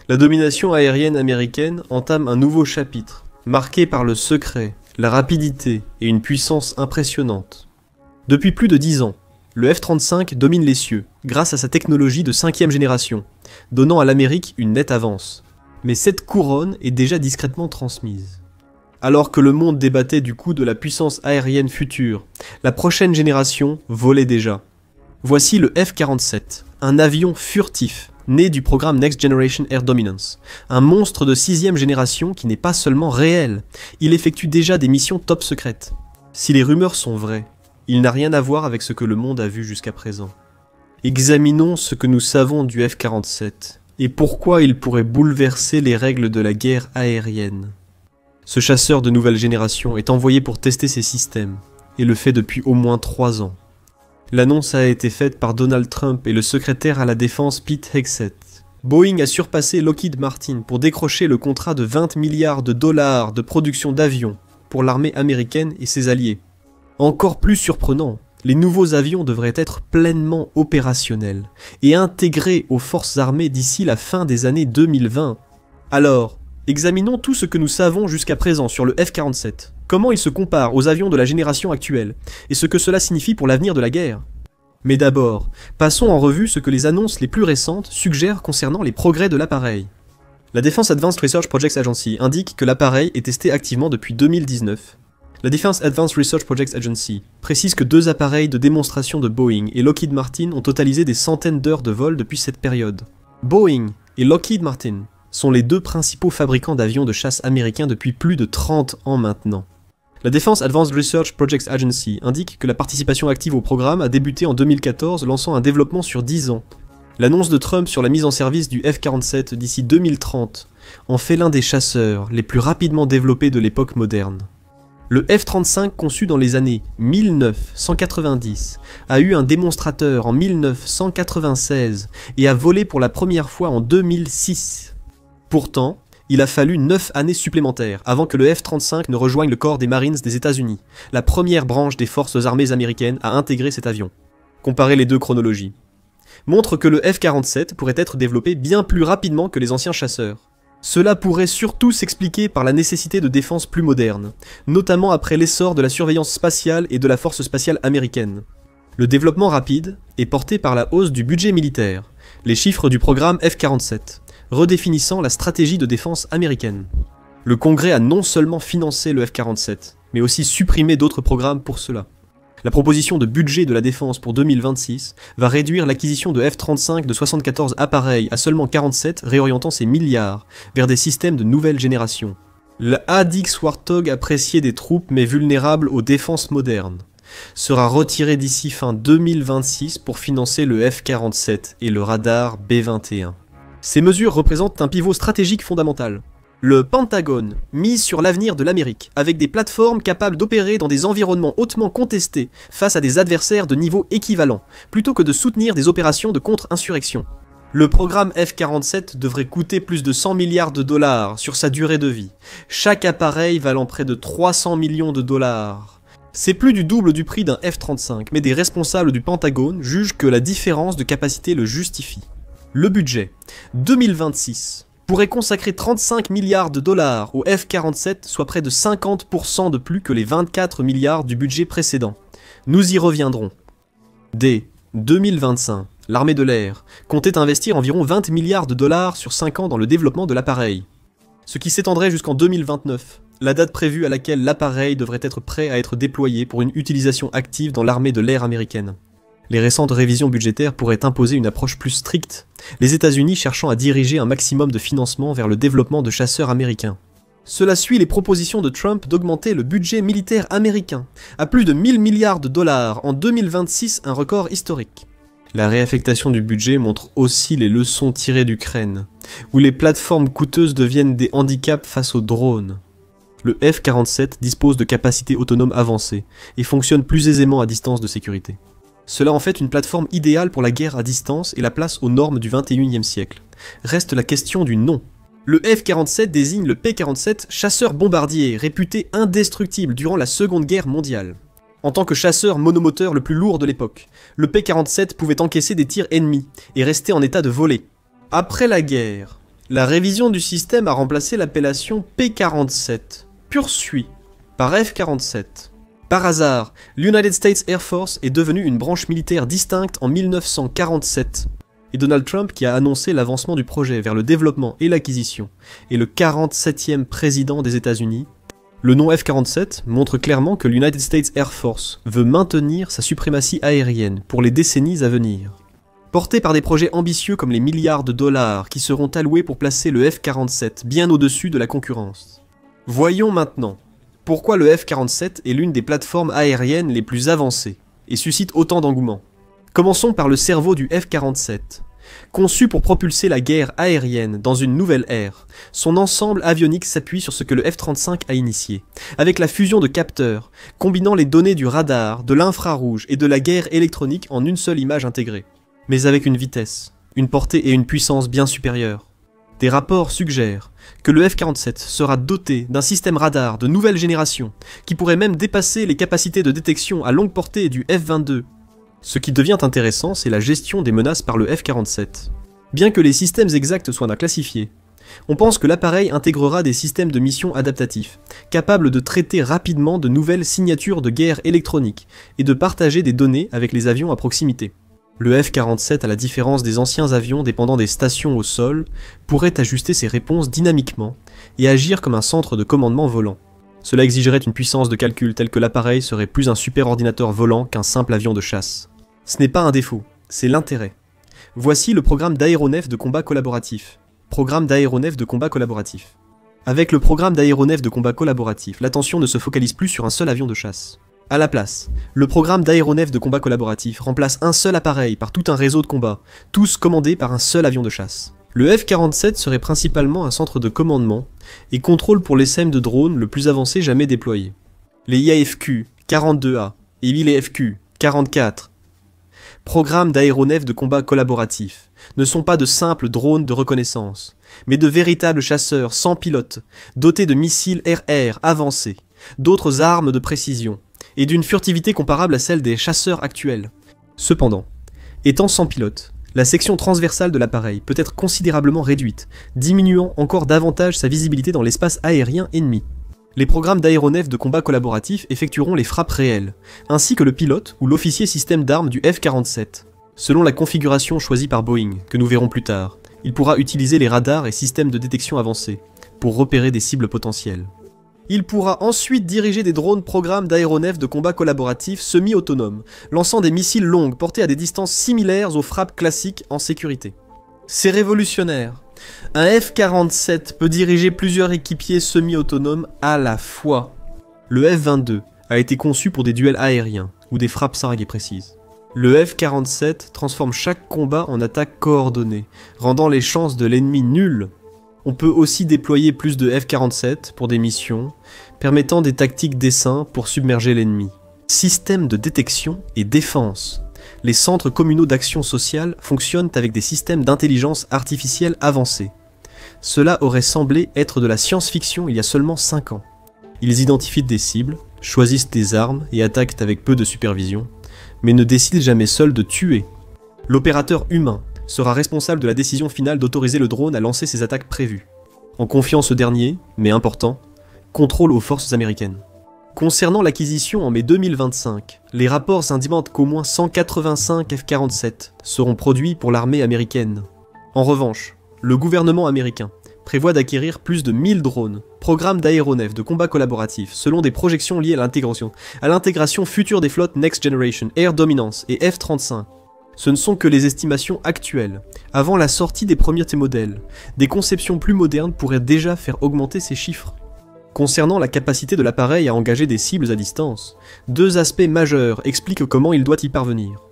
La domination aérienne américaine entame un nouveau chapitre, marqué par le secret, la rapidité et une puissance impressionnante. Depuis plus de 10 ans, le F-35 domine les cieux, grâce à sa technologie de 5e génération, donnant à l'Amérique une nette avance. Mais cette couronne est déjà discrètement transmise. Alors que le monde débattait du coût de la puissance aérienne future, la prochaine génération volait déjà. Voici le F-47, un avion furtif, né du programme Next Generation Air Dominance, un monstre de 6e génération qui n'est pas seulement réel, il effectue déjà des missions top secrètes. Si les rumeurs sont vraies, il n'a rien à voir avec ce que le monde a vu jusqu'à présent. Examinons ce que nous savons du F-47, et pourquoi il pourrait bouleverser les règles de la guerre aérienne. Ce chasseur de nouvelle génération est envoyé pour tester ses systèmes, et le fait depuis au moins 3 ans. L'annonce a été faite par Donald Trump et le secrétaire à la défense Pete Hegseth. Boeing a surpassé Lockheed Martin pour décrocher le contrat de 20 milliards de dollars de production d'avions pour l'armée américaine et ses alliés. Encore plus surprenant, les nouveaux avions devraient être pleinement opérationnels et intégrés aux forces armées d'ici la fin des années 2020. Alors, examinons tout ce que nous savons jusqu'à présent sur le F-47. Comment il se compare aux avions de la génération actuelle, et ce que cela signifie pour l'avenir de la guerre. Mais d'abord, passons en revue ce que les annonces les plus récentes suggèrent concernant les progrès de l'appareil. La Defense Advanced Research Projects Agency indique que l'appareil est testé activement depuis 2019. La Defense Advanced Research Projects Agency précise que 2 appareils de démonstration de Boeing et Lockheed Martin ont totalisé des centaines d'heures de vol depuis cette période. Boeing et Lockheed Martin sont les 2 principaux fabricants d'avions de chasse américains depuis plus de 30 ans maintenant. La Defense Advanced Research Projects Agency indique que la participation active au programme a débuté en 2014, lançant un développement sur 10 ans. L'annonce de Trump sur la mise en service du F-47 d'ici 2030 en fait l'un des chasseurs les plus rapidement développés de l'époque moderne. Le F-35, conçu dans les années 1990, a eu un démonstrateur en 1996 et a volé pour la première fois en 2006. Pourtant, il a fallu 9 années supplémentaires avant que le F-35 ne rejoigne le corps des Marines des États-Unis, la première branche des forces armées américaines à intégrer cet avion. Comparer les 2 chronologies montre que le F-47 pourrait être développé bien plus rapidement que les anciens chasseurs. Cela pourrait surtout s'expliquer par la nécessité de défense plus moderne, notamment après l'essor de la surveillance spatiale et de la force spatiale américaine. Le développement rapide est porté par la hausse du budget militaire, les chiffres du programme F-47, redéfinissant la stratégie de défense américaine. Le Congrès a non seulement financé le F-47, mais aussi supprimé d'autres programmes pour cela. La proposition de budget de la défense pour 2026 va réduire l'acquisition de F-35 de 74 appareils à seulement 47, réorientant ces milliards vers des systèmes de nouvelle génération. Le ADX Warthog, apprécié des troupes mais vulnérable aux défenses modernes, sera retiré d'ici fin 2026 pour financer le F-47 et le radar B-21. Ces mesures représentent un pivot stratégique fondamental. Le Pentagone mise sur l'avenir de l'Amérique, avec des plateformes capables d'opérer dans des environnements hautement contestés face à des adversaires de niveau équivalent, plutôt que de soutenir des opérations de contre-insurrection. Le programme F-47 devrait coûter plus de 100 milliards de dollars sur sa durée de vie, chaque appareil valant près de 300 millions de dollars. C'est plus du double du prix d'un F-35, mais des responsables du Pentagone jugent que la différence de capacité le justifie. Le budget 2026 pourrait consacrer 35 milliards de dollars au F-47, soit près de 50% de plus que les 24 milliards du budget précédent. Nous y reviendrons. Dès 2025, l'armée de l'air comptait investir environ 20 milliards de dollars sur 5 ans dans le développement de l'appareil, ce qui s'étendrait jusqu'en 2029, la date prévue à laquelle l'appareil devrait être prêt à être déployé pour une utilisation active dans l'armée de l'air américaine. Les récentes révisions budgétaires pourraient imposer une approche plus stricte, les États-Unis cherchant à diriger un maximum de financement vers le développement de chasseurs américains. Cela suit les propositions de Trump d'augmenter le budget militaire américain à plus de 1000 milliards de dollars en 2026, un record historique. La réaffectation du budget montre aussi les leçons tirées d'Ukraine, où les plateformes coûteuses deviennent des handicaps face aux drones. Le F-47 dispose de capacités autonomes avancées et fonctionne plus aisément à distance de sécurité. Cela en fait une plateforme idéale pour la guerre à distance et la place aux normes du XXIe siècle. Reste la question du nom. Le F-47 désigne le P-47 chasseur-bombardier, réputé indestructible durant la Seconde Guerre mondiale. En tant que chasseur monomoteur le plus lourd de l'époque, le P-47 pouvait encaisser des tirs ennemis et rester en état de voler. Après la guerre, La révision du système a remplacé l'appellation P-47, Pursuit, par F-47. Par hasard, l'United States Air Force est devenue une branche militaire distincte en 1947, et Donald Trump, qui a annoncé l'avancement du projet vers le développement et l'acquisition, est le 47e président des États-Unis. Le nom F-47 montre clairement que l'United States Air Force veut maintenir sa suprématie aérienne pour les décennies à venir. Porté par des projets ambitieux comme les milliards de dollars qui seront alloués pour placer le F-47 bien au-dessus de la concurrence. Voyons maintenant pourquoi le F-47 est l'une des plateformes aériennes les plus avancées et suscite autant d'engouement. Commençons par le cerveau du F-47. Conçu pour propulser la guerre aérienne dans une nouvelle ère, son ensemble avionique s'appuie sur ce que le F-35 a initié, avec la fusion de capteurs, combinant les données du radar, de l'infrarouge et de la guerre électronique en une seule image intégrée. Mais avec une vitesse, une portée et une puissance bien supérieures. Des rapports suggèrent que le F-47 sera doté d'un système radar de nouvelle génération, qui pourrait même dépasser les capacités de détection à longue portée du F-22. Ce qui devient intéressant, c'est la gestion des menaces par le F-47. Bien que les systèmes exacts soient inclassifiés, on pense que l'appareil intégrera des systèmes de mission adaptatifs, capables de traiter rapidement de nouvelles signatures de guerre électronique et de partager des données avec les avions à proximité. Le F-47, à la différence des anciens avions dépendant des stations au sol, pourrait ajuster ses réponses dynamiquement et agir comme un centre de commandement volant. Cela exigerait une puissance de calcul telle que l'appareil serait plus un superordinateur volant qu'un simple avion de chasse. Ce n'est pas un défaut, c'est l'intérêt. Voici le programme d'aéronefs de combat collaboratif. Programme d'aéronefs de combat collaboratif. Avec le programme d'aéronefs de combat collaboratif, l'attention ne se focalise plus sur un seul avion de chasse. À la place, le programme d'aéronefs de combat collaboratif remplace un seul appareil par tout un réseau de combat, tous commandés par un seul avion de chasse. Le F-47 serait principalement un centre de commandement et contrôle pour les SEM de drones le plus avancé jamais déployé. Les IAFQ-42A et l'IFQ-44, programmes d'aéronefs de combat collaboratif, ne sont pas de simples drones de reconnaissance, mais de véritables chasseurs sans pilote, dotés de missiles air-air avancés, d'autres armes de précision, et d'une furtivité comparable à celle des chasseurs actuels. Cependant, étant sans pilote, la section transversale de l'appareil peut être considérablement réduite, diminuant encore davantage sa visibilité dans l'espace aérien ennemi. Les programmes d'aéronefs de combat collaboratif effectueront les frappes réelles, ainsi que le pilote ou l'officier système d'armes du F-47. Selon la configuration choisie par Boeing, que nous verrons plus tard, il pourra utiliser les radars et systèmes de détection avancés, pour repérer des cibles potentielles. Il pourra ensuite diriger des drones programmes d'aéronefs de combat collaboratif semi-autonomes, lançant des missiles longues portés à des distances similaires aux frappes classiques en sécurité. C'est révolutionnaire. Un F-47 peut diriger plusieurs équipiers semi-autonomes à la fois. Le F-22 a été conçu pour des duels aériens, ou des frappes cingues et précises. Le F-47 transforme chaque combat en attaque coordonnée, rendant les chances de l'ennemi nulles. On peut aussi déployer plus de F-47 pour des missions, permettant des tactiques d'essaim pour submerger l'ennemi. Système de détection et défense. Les centres communaux d'action sociale fonctionnent avec des systèmes d'intelligence artificielle avancés. Cela aurait semblé être de la science-fiction il y a seulement 5 ans. Ils identifient des cibles, choisissent des armes et attaquent avec peu de supervision, mais ne décident jamais seuls de tuer. L'opérateur humain sera responsable de la décision finale d'autoriser le drone à lancer ses attaques prévues, en confiant ce dernier, mais important, contrôle aux forces américaines. Concernant l'acquisition en mai 2025, les rapports indiquent qu'au moins 185 F-47 seront produits pour l'armée américaine. En revanche, le gouvernement américain prévoit d'acquérir plus de 1000 drones, programmes d'aéronefs de combat collaboratif, selon des projections liées à l'intégration future des flottes Next Generation, Air Dominance et F-35. Ce ne sont que les estimations actuelles. Avant la sortie des premiers modèles, des conceptions plus modernes pourraient déjà faire augmenter ces chiffres. Concernant la capacité de l'appareil à engager des cibles à distance, 2 aspects majeurs expliquent comment il doit y parvenir.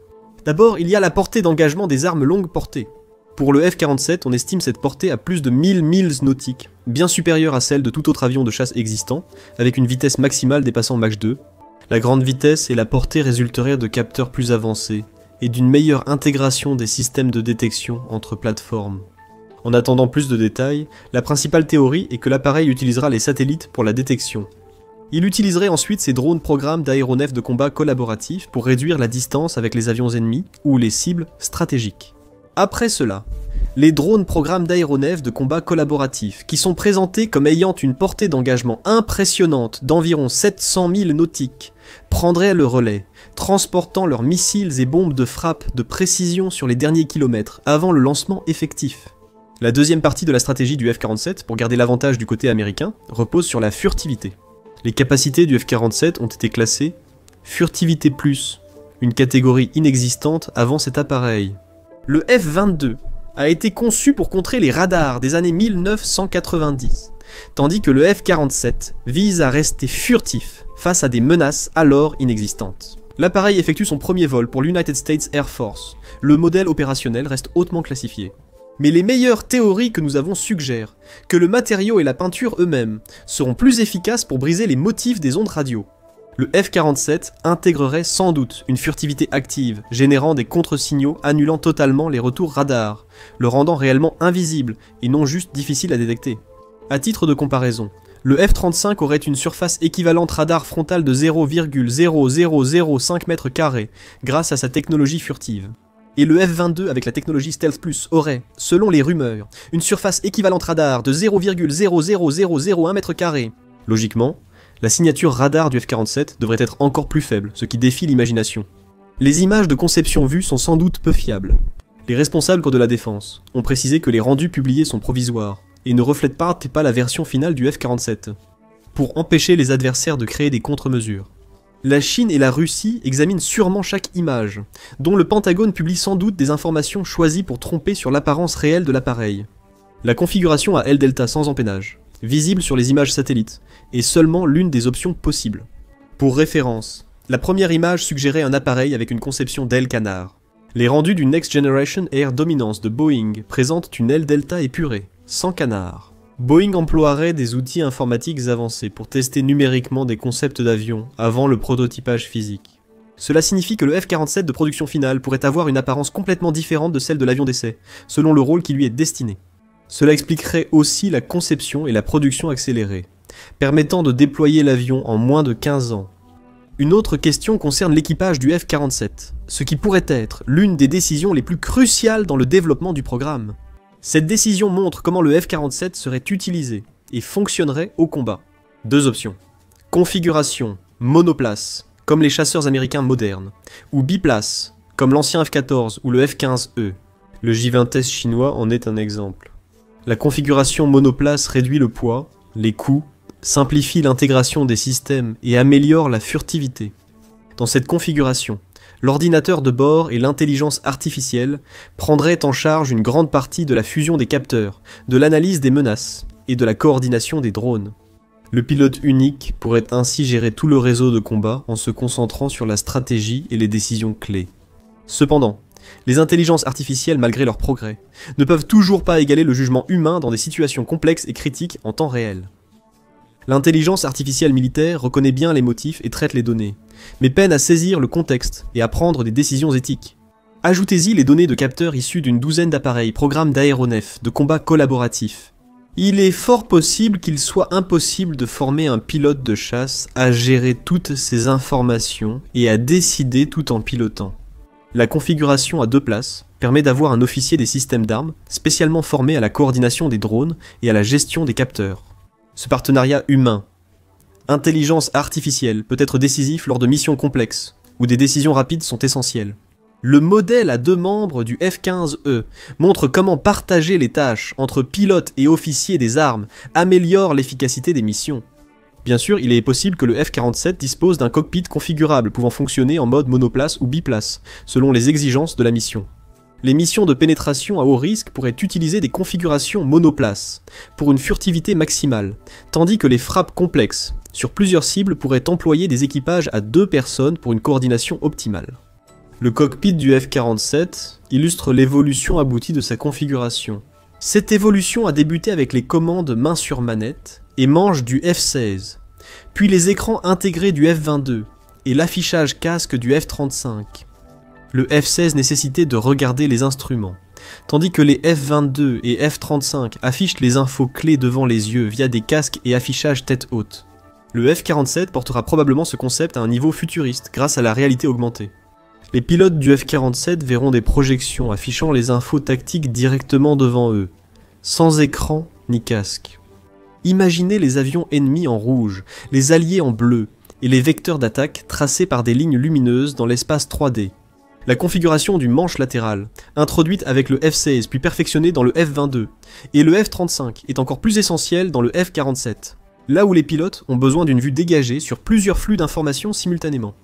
D'abord, il y a la portée d'engagement des armes longue portée. Pour le F-47, on estime cette portée à plus de 1000 milles nautiques, bien supérieure à celle de tout autre avion de chasse existant, avec une vitesse maximale dépassant Mach 2. La grande vitesse et la portée résulteraient de capteurs plus avancés, et d'une meilleure intégration des systèmes de détection entre plateformes. En attendant plus de détails, la principale théorie est que l'appareil utilisera les satellites pour la détection. Il utiliserait ensuite ses drones programmes d'aéronefs de combat collaboratifs pour réduire la distance avec les avions ennemis ou les cibles stratégiques. Après cela, les drones programmes d'aéronefs de combat collaboratifs, qui sont présentés comme ayant une portée d'engagement impressionnante d'environ 700 000 nautiques, prendraient le relais, transportant leurs missiles et bombes de frappe de précision sur les derniers kilomètres, avant le lancement effectif. La deuxième partie de la stratégie du F-47, pour garder l'avantage du côté américain, repose sur la furtivité. Les capacités du F-47 ont été classées Furtivité Plus, une catégorie inexistante avant cet appareil. Le F-22 a été conçu pour contrer les radars des années 1990, tandis que le F-47 vise à rester furtif face à des menaces alors inexistantes. L'appareil effectue son premier vol pour l'United States Air Force. Le modèle opérationnel reste hautement classifié. Mais les meilleures théories que nous avons suggèrent que le matériau et la peinture eux-mêmes seront plus efficaces pour briser les motifs des ondes radio. Le F-47 intégrerait sans doute une furtivité active, générant des contre-signaux annulant totalement les retours radars, le rendant réellement invisible et non juste difficile à détecter. À titre de comparaison, le F-35 aurait une surface équivalente radar frontale de 0,0005 m² grâce à sa technologie furtive. Et le F-22 avec la technologie Stealth Plus aurait, selon les rumeurs, une surface équivalente radar de 0,00001 m². Logiquement, la signature radar du F-47 devrait être encore plus faible, ce qui défie l'imagination. Les images de conception vues sont sans doute peu fiables. Les responsables de la défense ont précisé que les rendus publiés sont provisoires et ne reflètent pas la version finale du F-47, pour empêcher les adversaires de créer des contre-mesures. La Chine et la Russie examinent sûrement chaque image, dont le Pentagone publie sans doute des informations choisies pour tromper sur l'apparence réelle de l'appareil. La configuration à L-delta sans empennage, visible sur les images satellites, est seulement l'une des options possibles. Pour référence, la première image suggérait un appareil avec une conception d'aile canard. Les rendus du Next Generation Air Dominance de Boeing présentent une aile delta épurée, sans canard. Boeing emploierait des outils informatiques avancés pour tester numériquement des concepts d'avions avant le prototypage physique. Cela signifie que le F-47 de production finale pourrait avoir une apparence complètement différente de celle de l'avion d'essai, selon le rôle qui lui est destiné. Cela expliquerait aussi la conception et la production accélérée, permettant de déployer l'avion en moins de 15 ans. Une autre question concerne l'équipage du F-47, ce qui pourrait être l'une des décisions les plus cruciales dans le développement du programme. Cette décision montre comment le F-47 serait utilisé et fonctionnerait au combat. Deux options. Configuration monoplace, comme les chasseurs américains modernes, ou biplace, comme l'ancien F-14 ou le F-15E. Le J-20S chinois en est un exemple. La configuration monoplace réduit le poids, les coûts, simplifie l'intégration des systèmes et améliore la furtivité. Dans cette configuration, l'ordinateur de bord et l'intelligence artificielle prendraient en charge une grande partie de la fusion des capteurs, de l'analyse des menaces et de la coordination des drones. Le pilote unique pourrait ainsi gérer tout le réseau de combat en se concentrant sur la stratégie et les décisions clés. Cependant, les intelligences artificielles, malgré leur progrès, ne peuvent toujours pas égaler le jugement humain dans des situations complexes et critiques en temps réel. L'intelligence artificielle militaire reconnaît bien les motifs et traite les données, mais peine à saisir le contexte et à prendre des décisions éthiques. Ajoutez-y les données de capteurs issus d'une douzaine d'appareils, programmes d'aéronefs, de combat collaboratifs. Il est fort possible qu'il soit impossible de former un pilote de chasse à gérer toutes ces informations et à décider tout en pilotant. La configuration à 2 places permet d'avoir un officier des systèmes d'armes spécialement formé à la coordination des drones et à la gestion des capteurs. Ce partenariat humain, intelligence artificielle, peut être décisif lors de missions complexes, où des décisions rapides sont essentielles. Le modèle à 2 membres du F-15E montre comment partager les tâches entre pilotes et officiers des armes améliore l'efficacité des missions. Bien sûr, il est possible que le F-47 dispose d'un cockpit configurable pouvant fonctionner en mode monoplace ou biplace, selon les exigences de la mission. Les missions de pénétration à haut risque pourraient utiliser des configurations monoplace, pour une furtivité maximale, tandis que les frappes complexes, sur plusieurs cibles, pourraient employer des équipages à 2 personnes pour une coordination optimale. Le cockpit du F-47 illustre l'évolution aboutie de sa configuration. Cette évolution a débuté avec les commandes main sur manette et manche du F-16, puis les écrans intégrés du F-22 et l'affichage casque du F-35. Le F-16 nécessitait de regarder les instruments, tandis que les F-22 et F-35 affichent les infos clés devant les yeux via des casques et affichage tête haute. Le F-47 portera probablement ce concept à un niveau futuriste grâce à la réalité augmentée. Les pilotes du F-47 verront des projections affichant les infos tactiques directement devant eux, sans écran ni casque. Imaginez les avions ennemis en rouge, les alliés en bleu, et les vecteurs d'attaque tracés par des lignes lumineuses dans l'espace 3D. La configuration du manche latéral, introduite avec le F-16 puis perfectionnée dans le F-22, et le F-35 est encore plus essentielle dans le F-47, là où les pilotes ont besoin d'une vue dégagée sur plusieurs flux d'informations simultanément.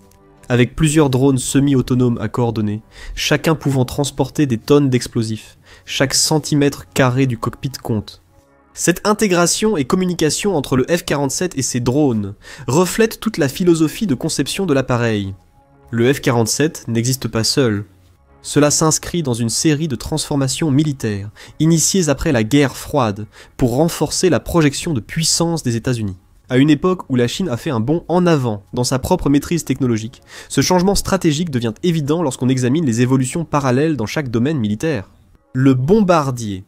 Avec plusieurs drones semi-autonomes à coordonner, chacun pouvant transporter des tonnes d'explosifs, chaque centimètre carré du cockpit compte. Cette intégration et communication entre le F-47 et ses drones reflète toute la philosophie de conception de l'appareil. Le F-47 n'existe pas seul. Cela s'inscrit dans une série de transformations militaires, initiées après la guerre froide, pour renforcer la projection de puissance des États-Unis. À une époque où la Chine a fait un bond en avant dans sa propre maîtrise technologique, ce changement stratégique devient évident lorsqu'on examine les évolutions parallèles dans chaque domaine militaire. Le bombardier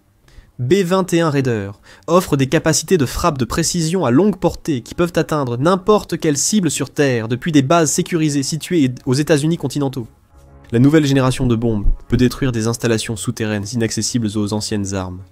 B-21 Raider offre des capacités de frappe de précision à longue portée qui peuvent atteindre n'importe quelle cible sur Terre depuis des bases sécurisées situées aux États-Unis continentaux. La nouvelle génération de bombes peut détruire des installations souterraines inaccessibles aux anciennes armes.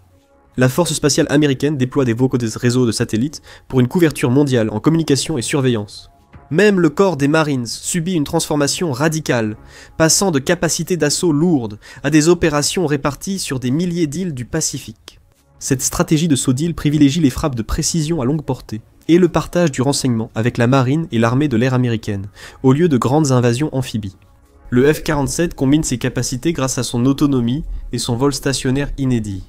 La force spatiale américaine déploie des réseaux de satellites pour une couverture mondiale en communication et surveillance. Même le corps des Marines subit une transformation radicale, passant de capacités d'assaut lourdes à des opérations réparties sur des milliers d'îles du Pacifique. Cette stratégie de saut d'île privilégie les frappes de précision à longue portée et le partage du renseignement avec la marine et l'armée de l'air américaine, au lieu de grandes invasions amphibies. Le F-47 combine ses capacités grâce à son autonomie et son vol stationnaire inédit.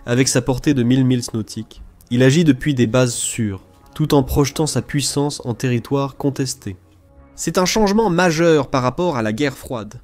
Avec sa portée de 1000 milles nautiques, il agit depuis des bases sûres, tout en projetant sa puissance en territoire contesté. C'est un changement majeur par rapport à la guerre froide,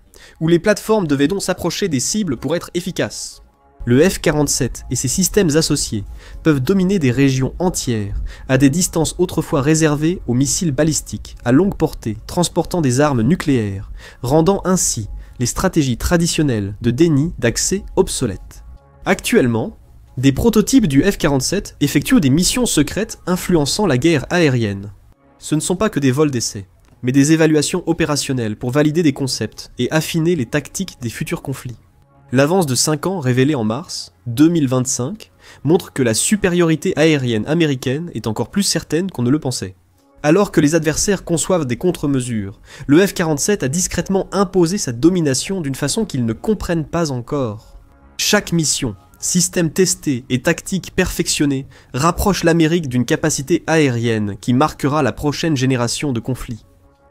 où les plateformes devaient donc s'approcher des cibles pour être efficaces. Le F-47 et ses systèmes associés peuvent dominer des régions entières, à des distances autrefois réservées aux missiles balistiques, à longue portée, transportant des armes nucléaires, rendant ainsi les stratégies traditionnelles de déni d'accès obsolètes. Actuellement, des prototypes du F-47 effectuent des missions secrètes influençant la guerre aérienne. Ce ne sont pas que des vols d'essai, mais des évaluations opérationnelles pour valider des concepts et affiner les tactiques des futurs conflits. L'avance de 5 ans révélée en mars 2025 montre que la supériorité aérienne américaine est encore plus certaine qu'on ne le pensait. Alors que les adversaires conçoivent des contre-mesures, le F-47 a discrètement imposé sa domination d'une façon qu'ils ne comprennent pas encore. Chaque mission, système testé et tactique perfectionnée rapproche l'Amérique d'une capacité aérienne qui marquera la prochaine génération de conflits.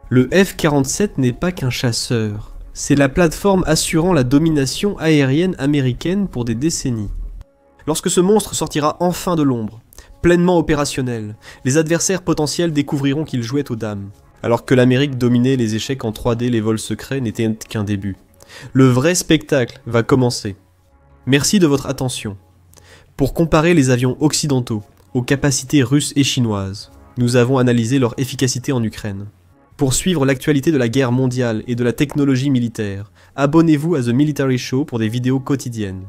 Le F-47 n'est pas qu'un chasseur, c'est la plateforme assurant la domination aérienne américaine pour des décennies. Lorsque ce monstre sortira enfin de l'ombre, pleinement opérationnel, les adversaires potentiels découvriront qu'il jouait aux dames, alors que l'Amérique dominait les échecs en 3D, les vols secrets n'étaient qu'un début. Le vrai spectacle va commencer. Merci de votre attention. Pour comparer les avions occidentaux aux capacités russes et chinoises, nous avons analysé leur efficacité en Ukraine. Pour suivre l'actualité de la guerre mondiale et de la technologie militaire, abonnez-vous à The Military Show pour des vidéos quotidiennes.